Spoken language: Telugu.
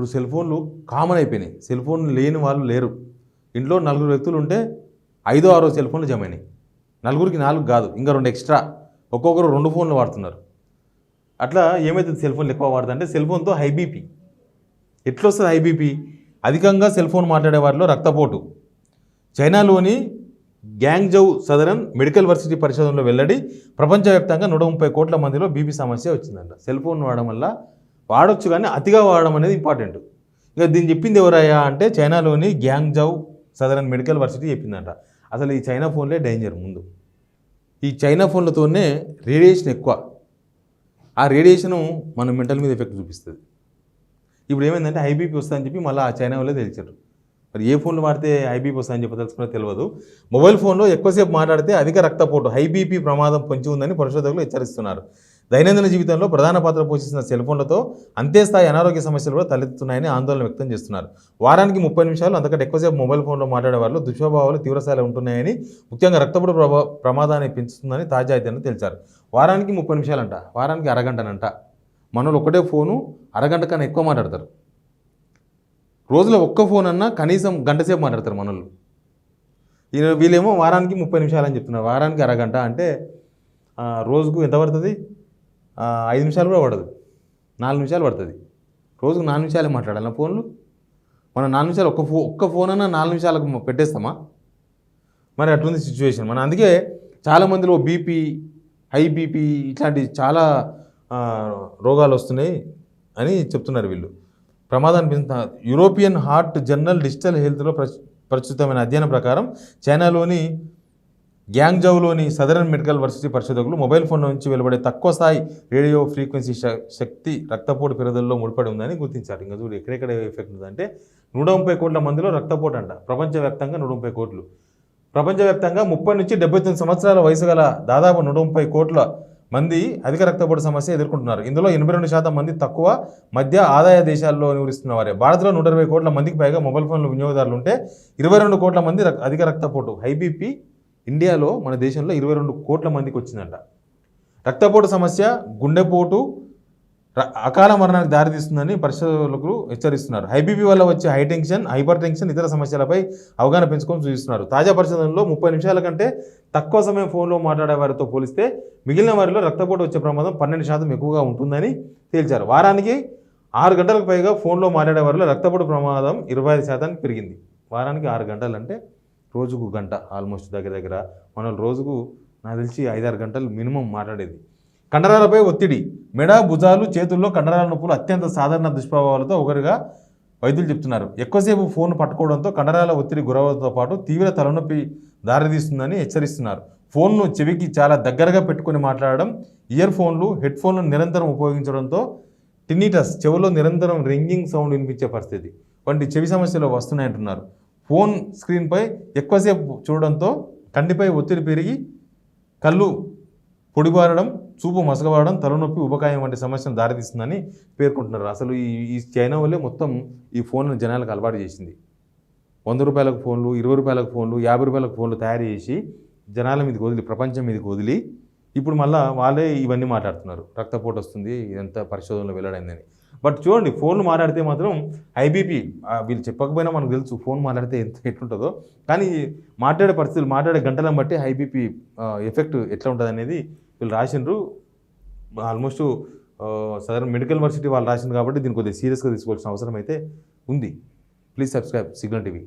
ఇప్పుడు సెల్ ఫోన్లు కామన్ అయిపోయినాయి. సెల్ ఫోన్ లేని వాళ్ళు లేరు. ఇంట్లో 4 వ్యక్తులు ఉంటే 5-6 సెల్ ఫోన్లు జమ అయినాయి. 4కి 4 కాదు, ఇంకా 2 ఎక్స్ట్రా. ఒక్కొక్కరు 2 ఫోన్లు వాడుతున్నారు. అట్లా ఏమవుతుంది సెల్ ఫోన్లు ఎక్కువ వాడుతుంది అంటే సెల్ ఫోన్తో హై బీపీ. ఎట్లా వస్తుంది హై బీపీ? అధికంగా సెల్ ఫోన్ మాట్లాడే వారిలో రక్తపోటు. చైనాలోని గ్యాంగ్జౌ సదరన్ మెడికల్ వర్సిటీ పరిశోధనలో వెల్లడి ప్రపంచవ్యాప్తంగా 130 కోట్ల మందిలో బీపీ సమస్య వచ్చిందంట. సెల్ ఫోన్ వాడడం వల్ల వాడొచ్చు కానీ అతిగా వాడడం అనేది ఇంపార్టెంట్. ఇక దీన్ని చెప్పింది ఎవరయ్యా అంటే చైనాలోని గ్యాంగ్జౌ సదరన్ మెడికల్ వర్సిటీ చెప్పిందంట. అసలు ఈ చైనా ఫోన్లే డేంజర్. ముందు ఈ చైనా ఫోన్లతోనే రేడియేషన్ ఎక్కువ. ఆ రేడియేషను మన మెంటల్ మీద ఎఫెక్ట్ చూపిస్తుంది. ఇప్పుడు ఏమైందంటే హైబీపీ వస్తుందని చెప్పి మళ్ళీ ఆ చైనా వాళ్ళే తెలిసారు. మరి ఏ ఫోన్లు వాడితే హైబీపీ వస్తుందని చెప్పదలుచుకున్నా తెలియదు. మొబైల్ ఫోన్లో ఎక్కువసేపు మాట్లాడితే అధిక రక్తపోటు హైబీపీ ప్రమాదం పొంచి ఉందని పరిశోధకులు హెచ్చరిస్తున్నారు. దైనందిన జీవితంలో ప్రధాన పాత్ర పోషిస్తున్న సెల్ ఫోన్లతో అంతేస్థాయి అనారోగ్య సమస్యలు కూడా తలెత్తుతున్నాయని ఆందోళన వ్యక్తం చేస్తున్నారు. వారానికి 30 నిమిషాలు అంతకంటే ఎక్కువసేపు మొబైల్ ఫోన్లో మాట్లాడే వాళ్ళు దుష్ప్రభావాలు తీవ్రస్థాయిలో ఉంటున్నాయని, ముఖ్యంగా రక్తపోటు ప్రమాదాన్ని పెంచుతుందని తాజా అధ్యయనం తెలిచారు. వారానికి 30 నిమిషాలంట, వారానికి అరగంటనంట. మనోళ్ళు ఒకటే ఫోను అరగంట కన్నా ఎక్కువ మాట్లాడతారు. రోజులో ఒక్క ఫోన్ అన్నా కనీసం గంట సేపు మాట్లాడతారు మనోళ్ళు. వీళ్ళేమో వారానికి 30 నిమిషాలు అని చెప్తున్నారు. వారానికి అరగంట అంటే రోజుకు ఎంత పడుతుంది? 5 నిమిషాలు కూడా పడదు, 4 నిమిషాలు పడుతుంది. రోజుకు 4 నిమిషాలే మాట్లాడాలి నా ఫోన్లు. మనం 4 నిమిషాలు ఒక్క ఫోన్ అన్నా 4 నిమిషాలకు పెట్టేస్తామా? మరి అట్లుంది సిచ్యువేషన్. మన అందుకే చాలామందిలో బీపీ, హై బీపీ ఇట్లాంటి చాలా రోగాలు వస్తున్నాయి అని చెప్తున్నారు వీళ్ళు. ప్రమాదాన్ని పెంచుతున్నారు. యూరోపియన్ హార్ట్ జర్నల్ డిజిటల్ హెల్త్లో ప్రస్తుతమైన అధ్యయనం ప్రకారం చైనాలోని గ్యాంగ్జౌలోని సదరన్ మెడికల్ వర్సిటీ పరిశోధకులు మొబైల్ ఫోన్ నుంచి వెలువడే తక్కువ స్థాయి రేడియో ఫ్రీక్వెన్సీ శక్తి రక్తపోటు పెరుగుదలలో ముడిపడి ఉందని గుర్తించారు. ఇంకా చూడు ఎక్కడెక్కడ ఎఫెక్ట్ ఉందంటే 130 కోట్ల మందిలో రక్తపోటు అంట. ప్రపంచవ్యాప్తంగా 130 కోట్లు. ప్రపంచవ్యాప్తంగా 30 నుంచి 79 సంవత్సరాల వయసు గల దాదాపు 130 కోట్ల మంది అధిక రక్తపోటు సమస్య ఎదుర్కొంటున్నారు. ఇందులో 82% మంది తక్కువ మధ్య ఆదాయ దేశాల్లో నివసిస్తున్న వారే. భారత్లో 120 కోట్ల మందికి పైగా మొబైల్ ఫోన్ల వినియోగదారులు ఉంటే 22 కోట్ల మంది అధిక రక్తపోటు హై బీపీ ఇండియాలో మన దేశంలో 22 కోట్ల మందికి వచ్చిందంట. రక్తపోటు సమస్య గుండెపోటు, అకాల మరణానికి దారితీస్తుందని పరిశోధకులు హెచ్చరిస్తున్నారు. హైబీపీ వల్ల వచ్చే హై టెన్షన్, హైపర్ టెన్షన్, ఇతర సమస్యలపై అవగాహన పెంచుకొని చూపిస్తున్నారు. తాజా పరిశోధనలో 30 నిమిషాల కంటే తక్కువ సమయం ఫోన్లో మాట్లాడే వారితో పోలిస్తే మిగిలిన వారిలో రక్తపోటు వచ్చే ప్రమాదం 12% ఎక్కువగా ఉంటుందని తేల్చారు. వారానికి 6 గంటలకు పైగా ఫోన్లో మాట్లాడే వారిలో రక్తపోటు ప్రమాదం 25% పెరిగింది. వారానికి 6 గంటలు అంటే రోజుకు గంట, ఆల్మోస్ట్ దగ్గర మనం రోజుకు నాకు తెలిసి 5-6 గంటలు మినిమం మాట్లాడేది. కండరాలపై ఒత్తిడి. మెడ, భుజాలు, చేతుల్లో కండరాల నొప్పులు అత్యంత సాధారణ దుష్ప్రభావాలతో ఒకరిగా వైద్యులు చెప్తున్నారు. ఎక్కువసేపు ఫోన్ పట్టుకోవడంతో కండరాల ఒత్తిడి గురవడంతో పాటు తీవ్ర తలనొప్పి దారితీస్తుందని హెచ్చరిస్తున్నారు. ఫోన్ను చెవికి చాలా దగ్గరగా పెట్టుకుని మాట్లాడడం, ఇయర్ ఫోన్లు, హెడ్ ఫోన్లు నిరంతరం ఉపయోగించడంతో టిన్నిటస్, చెవులో నిరంతరం రింగింగ్ సౌండ్ వినిపించే పరిస్థితి వంటి చెవి సమస్యలు వస్తున్నాయంటున్నారు. ఫోన్ స్క్రీన్పై ఎక్కువసేపు చూడడంతో కంటిపై ఒత్తిడి పెరిగి కళ్ళు పొడిబారడం, చూపు మసకబారడం, తలనొప్పి, ఉబకాయం వంటి సమస్యను దారితీస్తుందని పేర్కొంటున్నారు. అసలు ఈ చైనా వల్లే మొత్తం ఈ ఫోన్ను జనాలకు అలవాటు చేసింది. 100 రూపాయలకు ఫోన్లు, 20 రూపాయలకు ఫోన్లు, 50 రూపాయలకు ఫోన్లు తయారు చేసి జనాల మీదకి వదిలి, ప్రపంచం మీదకి వదిలి ఇప్పుడు మళ్ళీ వాళ్ళే ఇవన్నీ మాట్లాడుతున్నారు. రక్తపోటు వస్తుంది, ఎంత పరిశోధనలో వెల్లడైందని. బట్ చూడండి, ఫోన్లు మాట్లాడితే మాత్రం ఐబీపీ వీళ్ళు చెప్పకపోయినా మనకు తెలుసు ఫోన్ మాట్లాడితే ఎట్లుంటుందో. కానీ మాట్లాడే పరిస్థితులు, మాట్లాడే గంటలను బట్టి ఐబీపీ ఎఫెక్ట్ ఎట్లా ఉంటుంది అనేది వీళ్ళు రాసిండ్రు. ఆల్మోస్ట్ సదరన్ మెడికల్ వర్సిటీ వాళ్ళు రాసిండ్రు కాబట్టి దీన్ని కొద్దిగా సీరియస్గా తీసుకోవాల్సిన అవసరం అయితే ఉంది. Please subscribe signal TV.